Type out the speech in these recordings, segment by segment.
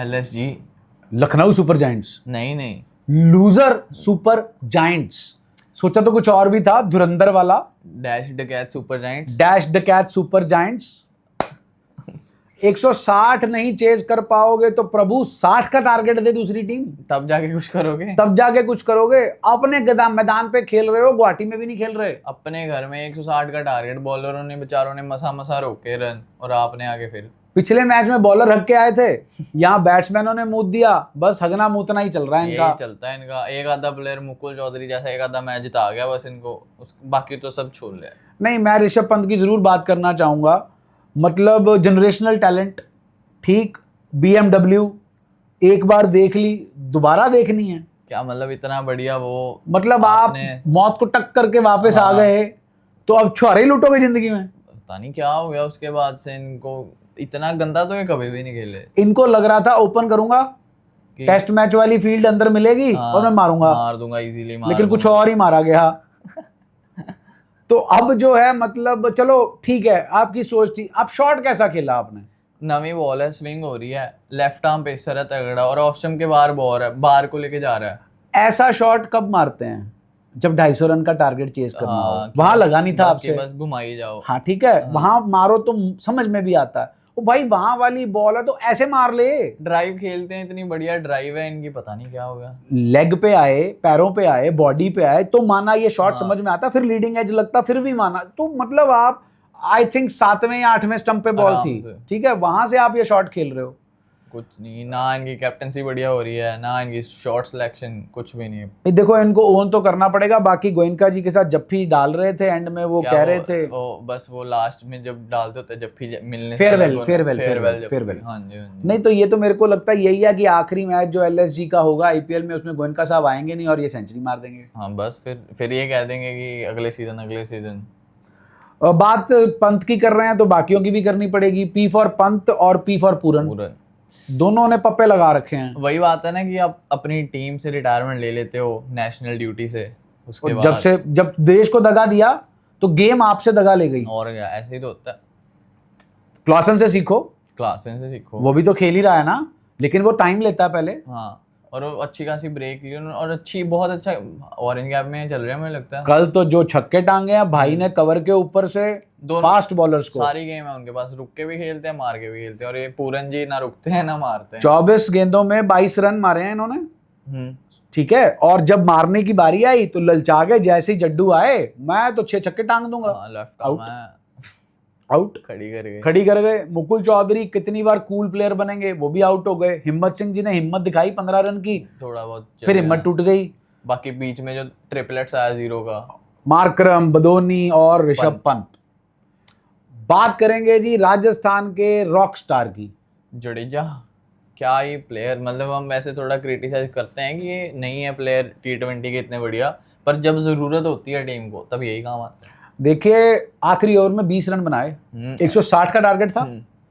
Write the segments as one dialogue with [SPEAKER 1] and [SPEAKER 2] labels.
[SPEAKER 1] LSG।
[SPEAKER 2] Lucknow super giants,
[SPEAKER 1] नहीं,
[SPEAKER 2] loser super giants. सोचा तो कुछ और भी था, धुरंधर वाला।
[SPEAKER 1] डैश डकैत सुपर जायंट्स।
[SPEAKER 2] डैश डकैत सुपर जायंट्स। 160 नहीं चेज कर पाओगे तो प्रभु 60 का टारगेट दे दूसरी टीम,
[SPEAKER 1] तब जाके कुछ करोगे।
[SPEAKER 2] तब जाके कुछ करोगे। अपने गदा मैदान पे खेल रहे हो, गुवाहाटी में भी नहीं खेल रहे।
[SPEAKER 1] अपने घर में 160 का टारगेट, बॉलरों ने बेचारों ने मसा रोके रन, और आपने आगे फिर।
[SPEAKER 2] पिछले मैच में बॉलर हक के आए थे, यहाँ बैट्समैनों ने मूत दिया। बस हगना मूतना ही चल रहा है इनका।
[SPEAKER 1] यही चलता है इनका। एक आधा प्लेयर मुकुल चौधरी जैसा एक आधा मैच जिता गया बस इनको, बाकी तो सब छोड़ ले।
[SPEAKER 2] नहीं, मैं ऋषभ पंत की जरूर बात करना चाहूंगा। मतलब जनरेशनल टैलेंट, ठीक। BMW एक बार देख ली, दोबारा देखनी है।
[SPEAKER 1] क्या मतलब इतना बढ़िया वो,
[SPEAKER 2] मतलब आप मौत को टक करके वापस आ गए तो अब छुहारे ही लूटोगे जिंदगी में।
[SPEAKER 1] पता नहीं क्या हो गया उसके बाद से इनको। इतना गंदा तो ये कभी भी नहीं खेले।
[SPEAKER 2] इनको लग रहा था ओपन करूंगा, टेस्ट मैच वाली फील्ड अंदर मिलेगी और मैं मारूंगा,
[SPEAKER 1] मार दूंगा इजीली,
[SPEAKER 2] लेकिन कुछ और ही मारा गया। तो अब जो है, मतलब चलो ठीक है, आपकी सोच थी। अब शॉट कैसा खेला आपने?
[SPEAKER 1] नवी बॉल है, स्विंग हो रही है, लेफ्ट आर्म पेसर है तगड़ा, और ऑस्टम के बाहर बॉल है, बाहर को लेके जा रहा है।
[SPEAKER 2] ऐसा शॉट कब मारते हैं? जब 250 रन का टारगेट चेज करना हो। वहां लगा नहीं था आपसे,
[SPEAKER 1] बस घुमाई जाओ।
[SPEAKER 2] हाँ ठीक है, वहां मारो तो समझ में भी आता है। ओ भाई, वहां वाली बॉल है तो ऐसे मार ले।
[SPEAKER 1] ड्राइव खेलते हैं, इतनी बढ़िया ड्राइव है इनकी, पता नहीं क्या होगा।
[SPEAKER 2] लेग पे आए, पैरों पे आए, बॉडी पे आए तो माना ये शॉट समझ में आता, फिर लीडिंग एज लगता फिर भी माना। तो मतलब आप, आई थिंक 7वें या 8वें स्टंप पे बॉल थी, ठीक है, वहां से आप ये शॉट खेल रहे हो।
[SPEAKER 1] कुछ नहीं, ना इनकी कैप्टनसी बढ़िया हो रही है, ना इनकी शॉट सिलेक्शन, कुछ भी नहीं है।
[SPEAKER 2] देखो, इनको ओन तो करना पड़ेगा। बाकी गोयनका जी के साथ जप्फी डाल रहे थे एंड में, वो कह रहे थे
[SPEAKER 1] बस वो लास्ट में जब डालते होते जप्फी मिलने,
[SPEAKER 2] फेयरवेल।
[SPEAKER 1] हाँ जी।
[SPEAKER 2] नहीं तो ये तो मेरे को लगता है यही है कि आखिरी मैच जो LSG का होगा IPL में, उसमें गोयनका साहब आएंगे नहीं और ये सेंचुरी मार देंगे।
[SPEAKER 1] हाँ बस फिर ये कह देंगे कि अगले सीजन।
[SPEAKER 2] बात पंत की कर रहे हैं तो बाकियों की भी करनी पड़ेगी। P फॉर पंत और P फॉर पूरन, दोनों ने पप्पे लगा रखे हैं।
[SPEAKER 1] वही बात है ना कि आप अपनी टीम से रिटायरमेंट ले लेते हो नेशनल ड्यूटी से, उसके बाद
[SPEAKER 2] जब देश को दगा दिया तो गेम आपसे दगा ले गई।
[SPEAKER 1] और क्या, ऐसे ही तो होता है।
[SPEAKER 2] क्लासन से सीखो,
[SPEAKER 1] वो
[SPEAKER 2] भी तो खेल ही रहा है ना, लेकिन वो टाइम लेता है पहले।
[SPEAKER 1] हाँ, और वो अच्छी खासी ब्रेक ली और बहुत अच्छा ऑरेंज कैप में चल रहा है मुझे लगता है।
[SPEAKER 2] कल तो जो छक्के टांगे हैं भाई ने कवर के ऊपर से, फास्ट बॉलर्स को।
[SPEAKER 1] सारी गेम है उनके पास, रुक के भी खेलते हैं, मार के भी खेलते हैं, और ये पूरन जी ना रुकते हैं ना मारते हैं।
[SPEAKER 2] 24 गेंदों में 22 रन मारे हैं इन्होंने, ठीक है। और जब मारने की बारी आई तो ललचा गए, जैसे ही जड्डू आए मैं तो 6 छक्के टांग दूंगा, आउट खड़ी कर गए। मुकुल चौधरी कितनी बार कूल प्लेयर बनेंगे, वो भी आउट हो गए। हिम्मत सिंह जी ने हिम्मत दिखाई 15 रन की,
[SPEAKER 1] थोड़ा बहुत,
[SPEAKER 2] फिर हिम्मत टूट गई।
[SPEAKER 1] बाकी बीच में जो ट्रिपलेट्स आया 0 का,
[SPEAKER 2] मार्करम, बदोनी और ऋषभ पंत। बात करेंगे जी राजस्थान के रॉक स्टार की,
[SPEAKER 1] जडेजा। क्या ये प्लेयर, मतलब हम वैसे थोड़ा क्रिटिसाइज करते हैं कि ये नहीं है प्लेयर T20 के इतने बढ़िया, पर जब जरूरत होती है टीम को तब यही काम आता है।
[SPEAKER 2] देखिए, आखिरी ओवर में 20 रन बनाए, 160 का टारगेट था,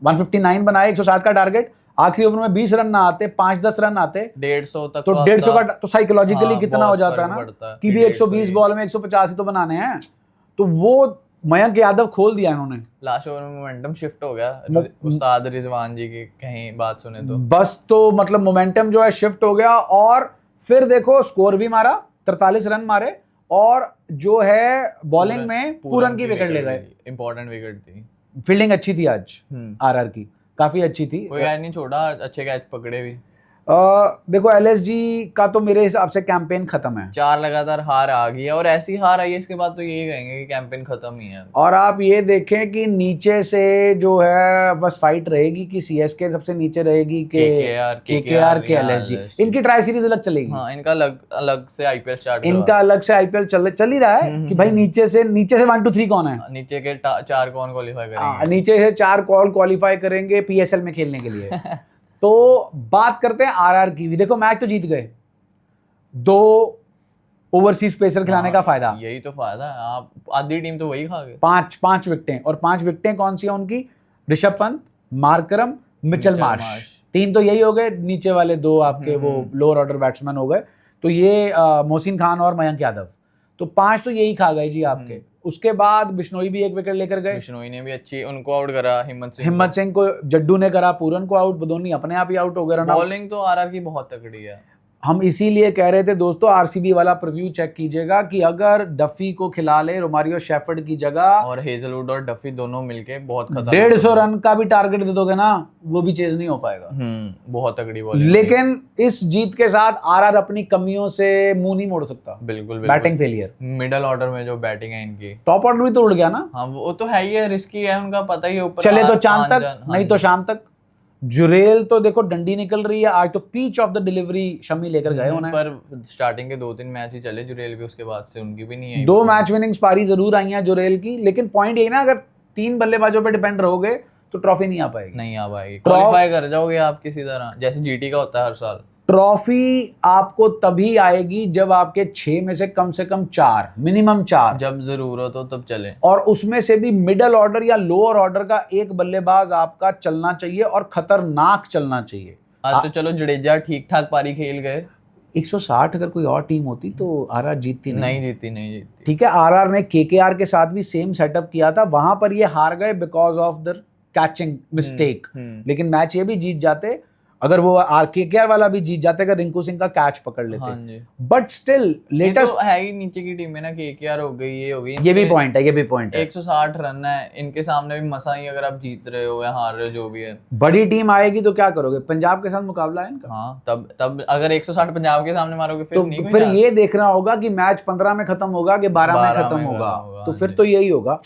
[SPEAKER 2] 159 बनाए, 160 का टारगेट। आखिरी ओवर में 20 रन ना आते, 5-10 रन आते,
[SPEAKER 1] 150 तक,
[SPEAKER 2] तो 150 का तो साइकोलॉजिकली कितना हो जाता है ना कि भी 120 बॉल में 150 ही तो बनाने हैं। तो वो मयंक यादव खोल दिया इन्होंने।
[SPEAKER 1] लास्ट ओवर में मोमेंटम शिफ्ट हो गया, उस्ताद रिजवान जी की कहीं बात सुने तो
[SPEAKER 2] बस, तो मतलब मोमेंटम जो है शिफ्ट हो गया। और फिर देखो स्कोर भी मारा, 43 रन मारे, और जो है बॉलिंग में पूरन की विकेट ले गए।
[SPEAKER 1] इंपॉर्टेंट विकेट थी,
[SPEAKER 2] फील्डिंग अच्छी थी आज RR की, काफी अच्छी थी।
[SPEAKER 1] कोई कैच नहीं छोड़ा, अच्छे कैच पकड़े भी।
[SPEAKER 2] देखो LSG का तो मेरे हिसाब से कैंपेन खत्म है।
[SPEAKER 1] 4 लगातार हार आ गई है, और ऐसी हार आई है इसके बाद तो यही कहेंगे कि कैंपेन खत्म ही है।
[SPEAKER 2] और आप ये देखें कि नीचे से जो है बस फाइट रहेगी कि CSK सबसे नीचे रहेगी कि KKR के LSG। इनकी ट्राई सीरीज अलग चलेगी।
[SPEAKER 1] हाँ, इनका अलग से IPL स्टार्ट,
[SPEAKER 2] इनका अलग से IPL चल ही रहा है कि भाई नीचे से 1 2 3 कौन है,
[SPEAKER 1] नीचे के 4 कौन क्वालिफाई करेंगे,
[SPEAKER 2] नीचे से 4 कौन क्वालिफाई करेंगे PSL में खेलने के लिए। तो बात करते हैं RR की भी। देखो मैच तो जीत गए, 2 ओवरसीज पेसर खिलाने का फायदा,
[SPEAKER 1] यही तो फायदा है। आप आधी टीम तो वही खा गए।
[SPEAKER 2] 5 विकेटें, और 5 विकेटें कौन सी हैं उनकी? Rishabh Pant, Markram, Mitchell Marsh. 3 तो यही हो गए, नीचे वाले 2 आपके वो लोअर ऑर्डर बैट्समैन हो गए। तो ये मोहसिन खान और मयंक यादव। तो 5 तो यही खा गए जी आपके। उसके बाद बिश्नोई भी 1 विकेट लेकर गए,
[SPEAKER 1] बिश्नोई ने भी अच्छी उनको आउट करा,
[SPEAKER 2] हिम्मत सिंह को जड्डू ने करा, पूरन को आउट, दोनों अपने आप ही आउट हो गए।
[SPEAKER 1] बॉलिंग तो आरआर की बहुत तगड़ी है।
[SPEAKER 2] हम इसीलिए कह रहे थे दोस्तों, आरसीबी वाला प्रीव्यू चेक कीजिएगा कि अगर डफी को खिला ले रोमारियो शेफर्ड की जगह
[SPEAKER 1] और हेजलवुड और डफी दोनों मिलके बहुत खतरनाक,
[SPEAKER 2] 150 रन का भी टारगेट दे दोगे ना, वो भी चेज नहीं हो पाएगा।
[SPEAKER 1] बहुत तगड़ी बॉलिंग।
[SPEAKER 2] लेकिन इस जीत के साथ आरआर अपनी कमियों से मुंह नहीं मोड़ सकता।
[SPEAKER 1] बिल्कुल,
[SPEAKER 2] बैटिंग फेलियर,
[SPEAKER 1] मिडिल ऑर्डर में जो बैटिंग है इनकी,
[SPEAKER 2] टॉप ऑर्डर भी तो उड़ गया ना।
[SPEAKER 1] हाँ वो तो है ही है, रिस्की है उनका, पता ही है ऊपर
[SPEAKER 2] चले तो चांद तक, नहीं तो शाम तक। जुरेल तो देखो डंडी निकल रही है, आज तो peach of the delivery Shami लेकर गए उन्हें।
[SPEAKER 1] पर स्टार्टिंग के 2-3 मैच ही चले जुरेल भी, उसके बाद से उनकी भी नहीं आई।
[SPEAKER 2] 2 मैच विनिंग्स पारी जरूर आई हैं जुरेल की, लेकिन पॉइंट यही ना, अगर 3 बल्लेबाजों पे डिपेंड रहोगे तो ट्रॉफी नहीं आ पाएगी।
[SPEAKER 1] नहीं आ पाएगी, क्वालिफाई कर जाओगे आप किसी तरह, जैसे जीटी का होता है हर साल।
[SPEAKER 2] ट्रॉफी आपको तभी आएगी जब आपके 6 में से कम 4, मिनिमम 4,
[SPEAKER 1] जब जरूरत हो तब चले।
[SPEAKER 2] और उसमें से भी मिडिल ऑर्डर या लोअर ऑर्डर का एक बल्लेबाज आपका चलना चाहिए और खतरनाक चलना चाहिए।
[SPEAKER 1] आज तो चलो जडेजा ठीक ठाक पारी खेल गए।
[SPEAKER 2] 160 अगर कोई और टीम होती तो आरआर जीतती
[SPEAKER 1] नहीं जीतती।
[SPEAKER 2] ठीक है, आरआर ने केकेआर के साथ भी सेम सेटअप किया था, वहां पर ये हार गए because of the catching mistake. लेकिन मैच ये भी जीत जाते अगर वो केकेआर वाला भी जीत जाते, अगर रिंकू सिंह का कैच पकड़ लेते। बट स्टिल लेटेस्ट
[SPEAKER 1] तो है ही नीचे की टीम है ना, केकेआर हो गई, ये हो गई,
[SPEAKER 2] ये भी पॉइंट है।
[SPEAKER 1] 160 रन है इनके सामने भी, मसा ही अगर आप जीत रहे हो या हार रहे हो जो भी है।
[SPEAKER 2] बड़ी टीम आएगी तो क्या करोगे, पंजाब के साथ मुकाबला है इनका।
[SPEAKER 1] हाँ, तब अगर 160 पंजाब के सामने मारोगे फिर
[SPEAKER 2] तो
[SPEAKER 1] नहीं,
[SPEAKER 2] फिर ये देखना होगा कि मैच 15 में खत्म होगा कि 12 में खत्म होगा, तो फिर तो यही होगा।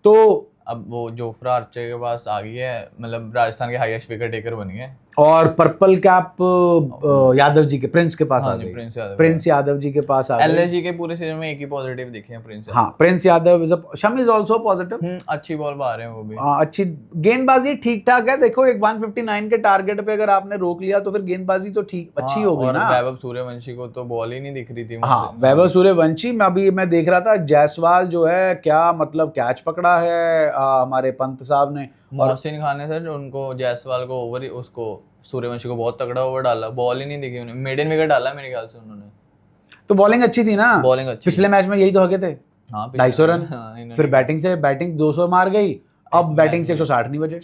[SPEAKER 2] तो
[SPEAKER 1] अब वो जोफ्रा आर्चर के पास आ गई है, मतलब राजस्थान के हाईएस्ट विकेट टेकर बन गए,
[SPEAKER 2] और पर्पल कैप यादव जी के, प्रिंस के पास आ गई। प्रिंस यादव जी के पास आ गई।
[SPEAKER 1] एलएसजी के पूरे सीजन में एक ही पॉजिटिव दिखे हैं, प्रिंस।
[SPEAKER 2] हाँ, Prince Yadav Shami is also positive.
[SPEAKER 1] अच्छी बॉल मार रहे हैं वो भी।
[SPEAKER 2] अच्छी गेंदबाजी ठीक ठाक है। देखो एक 159 के टारगेट पे अगर आपने रोक लिया तो फिर गेंदबाजी तो ठीक अच्छी हो गई ना।
[SPEAKER 1] वैभव सूर्यवंशी को तो बॉल ही नहीं दिख रही थी।
[SPEAKER 2] हाँ, वैभव सूर्यवंशी में अभी मैं देख रहा था, जायसवाल जो है क्या मतलब कैच पकड़ा है हमारे पंत साहब ने।
[SPEAKER 1] मोहसिन खान ने सर उनको जायसवाल को ओवर, उसको सूर्यवंशी को बहुत तगड़ा ओवर डाला, बॉल ही नहीं दिखी उन्हें, मेडन विकेट डाला मेरे ख्याल से उन्होंने।
[SPEAKER 2] तो बॉलिंग अच्छी थी ना,
[SPEAKER 1] बॉलिंग अच्छी।
[SPEAKER 2] पिछले मैच में यही तो हके थे।
[SPEAKER 1] हाँ,
[SPEAKER 2] 250 रन। फिर बैटिंग 200 मार गई, अब बैटिंग से 160 नहीं बचे।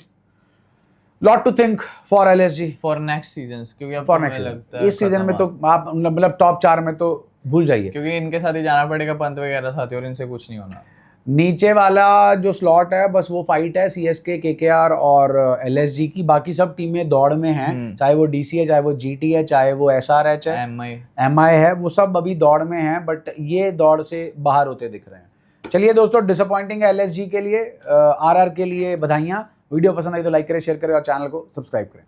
[SPEAKER 2] Lot to think for LSG
[SPEAKER 1] for next seasons, क्योंकि अब
[SPEAKER 2] फॉर नेक्स्ट इस सीजन में तो आप मतलब टॉप 4 में तो भूल जाइए,
[SPEAKER 1] क्योंकि इनके साथ ही जाना पड़ेगा, पंत वगैरह साथ ही, और इनसे कुछ नहीं होना।
[SPEAKER 2] नीचे वाला जो स्लॉट है बस वो फाइट है सीएसके, केकेआर और एलएसजी की। बाकी सब टीमें दौड़ में हैं, चाहे वो डीसी है, चाहे वो जीटी है, चाहे वो एसआरएच है, एमआई है, वो सब अभी दौड़ में हैं, बट ये दौड़ से बाहर होते दिख रहे हैं। चलिए दोस्तों, डिसअपॉइंटिंग है एलएसजी के लिए, आरआर के लिए बधाइयाँ। वीडियो पसंद आई तो लाइक करें, शेयर करें और चैनल को सब्सक्राइब करें।